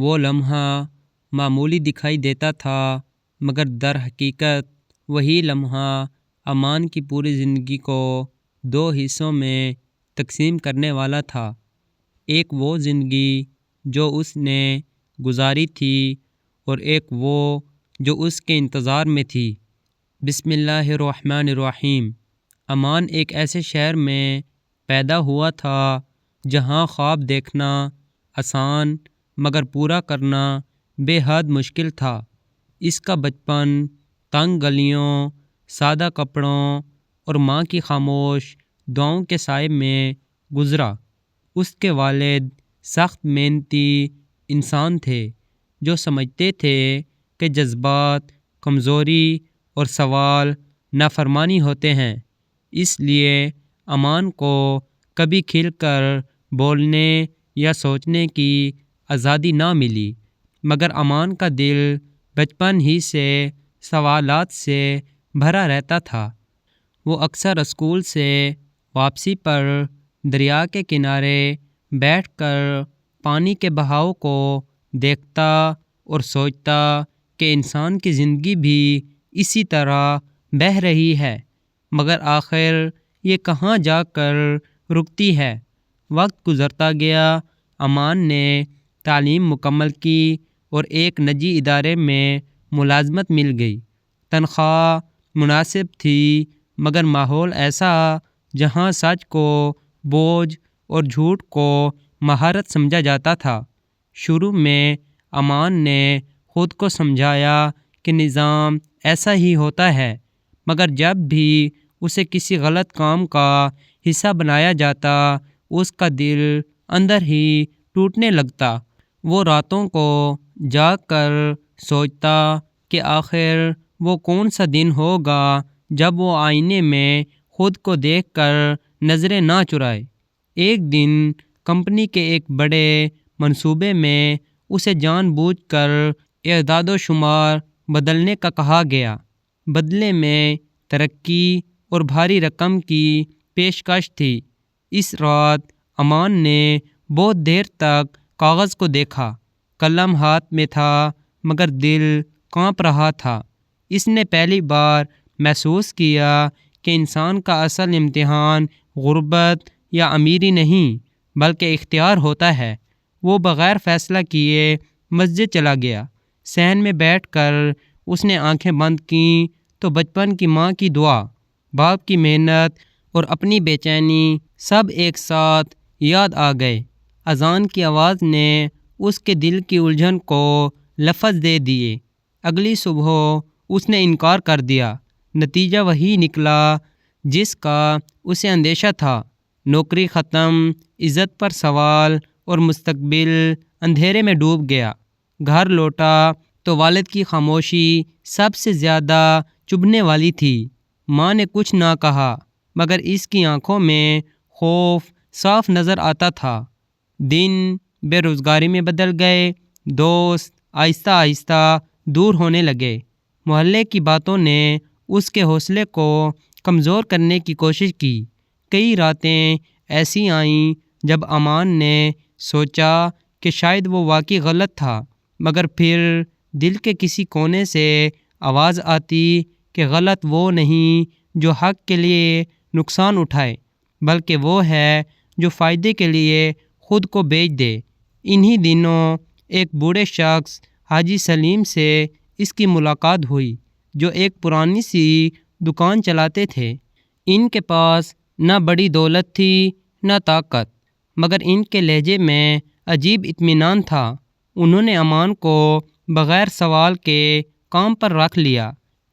وہ لمحہ معمولی دکھائی دیتا تھا، مگر در حقیقت وہی لمحہ امان کی پوری زندگی کو دو حصوں میں تقسیم کرنے والا تھا۔ ایک وہ زندگی جو اس نے گزاری تھی اور ایک وہ جو اس کے انتظار میں تھی۔ بسم اللہ الرحمن الرحیم۔ امان ایک ایسے شہر میں پیدا ہوا تھا جہاں خواب دیکھنا آسان مگر پورا کرنا بے حد مشکل تھا۔ اس کا بچپن تنگ گلیوں، سادہ کپڑوں اور ماں کی خاموش دعاؤں کے سائے میں گزرا۔ اس کے والد سخت محنتی انسان تھے جو سمجھتے تھے کہ جذبات کمزوری اور سوال نافرمانی ہوتے ہیں۔ اس لیے امان کو کبھی کھل کر بولنے یا سوچنے کی آزادی نہ ملی، مگر امان کا دل بچپن ہی سے سوالات سے بھرا رہتا تھا۔ وہ اکثر اسکول سے واپسی پر دریا کے کنارے بیٹھ کر پانی کے بہاؤ کو دیکھتا اور سوچتا کہ انسان کی زندگی بھی اسی طرح بہہ رہی ہے، مگر آخر یہ کہاں جا کر رکتی ہے۔ وقت گزرتا گیا، امان نے تعلیم مکمل کی اور ایک نجی ادارے میں ملازمت مل گئی۔ تنخواہ مناسب تھی، مگر ماحول ایسا جہاں سچ کو بوجھ اور جھوٹ کو مہارت سمجھا جاتا تھا۔ شروع میں امان نے خود کو سمجھایا کہ نظام ایسا ہی ہوتا ہے، مگر جب بھی اسے کسی غلط کام کا حصہ بنایا جاتا، اس کا دل اندر ہی ٹوٹنے لگتا۔ وہ راتوں کو جاگ کر سوچتا کہ آخر وہ کون سا دن ہوگا جب وہ آئینے میں خود کو دیکھ کر نظریں نہ چرائے۔ ایک دن کمپنی کے ایک بڑے منصوبے میں اسے جان بوجھ کر اعداد و شمار بدلنے کا کہا گیا۔ بدلے میں ترقی اور بھاری رقم کی پیشکش تھی۔ اس رات امان نے بہت دیر تک کاغذ کو دیکھا۔ قلم ہاتھ میں تھا، مگر دل کانپ رہا تھا۔ اس نے پہلی بار محسوس کیا کہ انسان کا اصل امتحان غربت یا امیری نہیں بلکہ اختیار ہوتا ہے۔ وہ بغیر فیصلہ کیے مسجد چلا گیا۔ صحن میں بیٹھ کر اس نے آنکھیں بند کیں تو بچپن کی ماں کی دعا، باپ کی محنت اور اپنی بے چینی سب ایک ساتھ یاد آ گئے۔ اذان کی آواز نے اس کے دل کی الجھن کو لفظ دے دیے۔ اگلی صبح اس نے انکار کر دیا۔ نتیجہ وہی نکلا جس کا اسے اندیشہ تھا۔ نوکری ختم، عزت پر سوال اور مستقبل اندھیرے میں ڈوب گیا۔ گھر لوٹا تو والد کی خاموشی سب سے زیادہ چبھنے والی تھی۔ ماں نے کچھ نہ کہا، مگر اس کی آنکھوں میں خوف صاف نظر آتا تھا۔ دن بے روزگاری میں بدل گئے، دوست آہستہ آہستہ دور ہونے لگے۔ محلے کی باتوں نے اس کے حوصلے کو کمزور کرنے کی کوشش کی۔ کئی راتیں ایسی آئیں جب امان نے سوچا کہ شاید وہ واقعی غلط تھا، مگر پھر دل کے کسی کونے سے آواز آتی کہ غلط وہ نہیں جو حق کے لیے نقصان اٹھائے، بلکہ وہ ہے جو فائدے کے لیے خود کو بیچ دے۔ انہی دنوں ایک بوڑھے شخص حاجی سلیم سے اس کی ملاقات ہوئی، جو ایک پرانی سی دکان چلاتے تھے۔ ان کے پاس نہ بڑی دولت تھی نہ طاقت، مگر ان کے لہجے میں عجیب اطمینان تھا۔ انہوں نے امان کو بغیر سوال کے کام پر رکھ لیا۔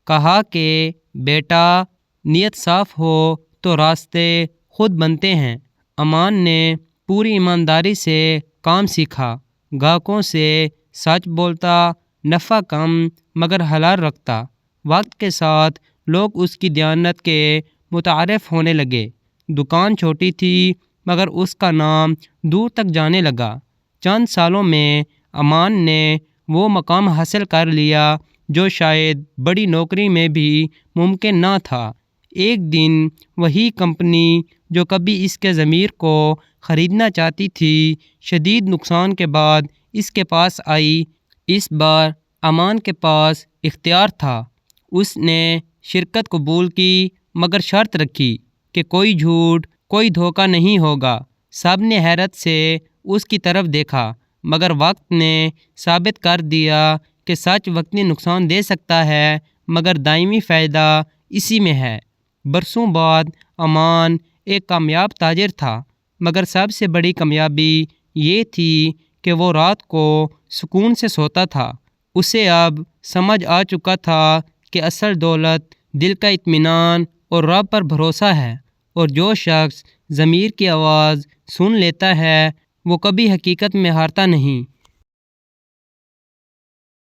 کہا کہ بیٹا، نیت صاف ہو تو راستے خود بنتے ہیں۔ امان نے پوری ایمانداری سے کام سیکھا، گاہکوں سے سچ بولتا، نفع کم مگر حلال رکھتا۔ وقت کے ساتھ لوگ اس کی دیانت کے متعارف ہونے لگے۔ دکان چھوٹی تھی مگر اس کا نام دور تک جانے لگا۔ چند سالوں میں امان نے وہ مقام حاصل کر لیا جو شاید بڑی نوکری میں بھی ممکن نہ تھا۔ ایک دن وہی کمپنی جو کبھی اس کے ضمیر کو خریدنا چاہتی تھی، شدید نقصان کے بعد اس کے پاس آئی۔ اس بار امان کے پاس اختیار تھا۔ اس نے شرکت قبول کی مگر شرط رکھی کہ کوئی جھوٹ، کوئی دھوکہ نہیں ہوگا۔ سب نے حیرت سے اس کی طرف دیکھا، مگر وقت نے ثابت کر دیا کہ سچ وقتی نقصان دے سکتا ہے مگر دائمی فائدہ اسی میں ہے۔ برسوں بعد امان ایک کامیاب تاجر تھا، مگر سب سے بڑی کامیابی یہ تھی کہ وہ رات کو سکون سے سوتا تھا۔ اسے اب سمجھ آ چکا تھا کہ اصل دولت دل کا اطمینان اور رب پر بھروسہ ہے، اور جو شخص ضمیر کی آواز سن لیتا ہے وہ کبھی حقیقت میں ہارتا نہیں۔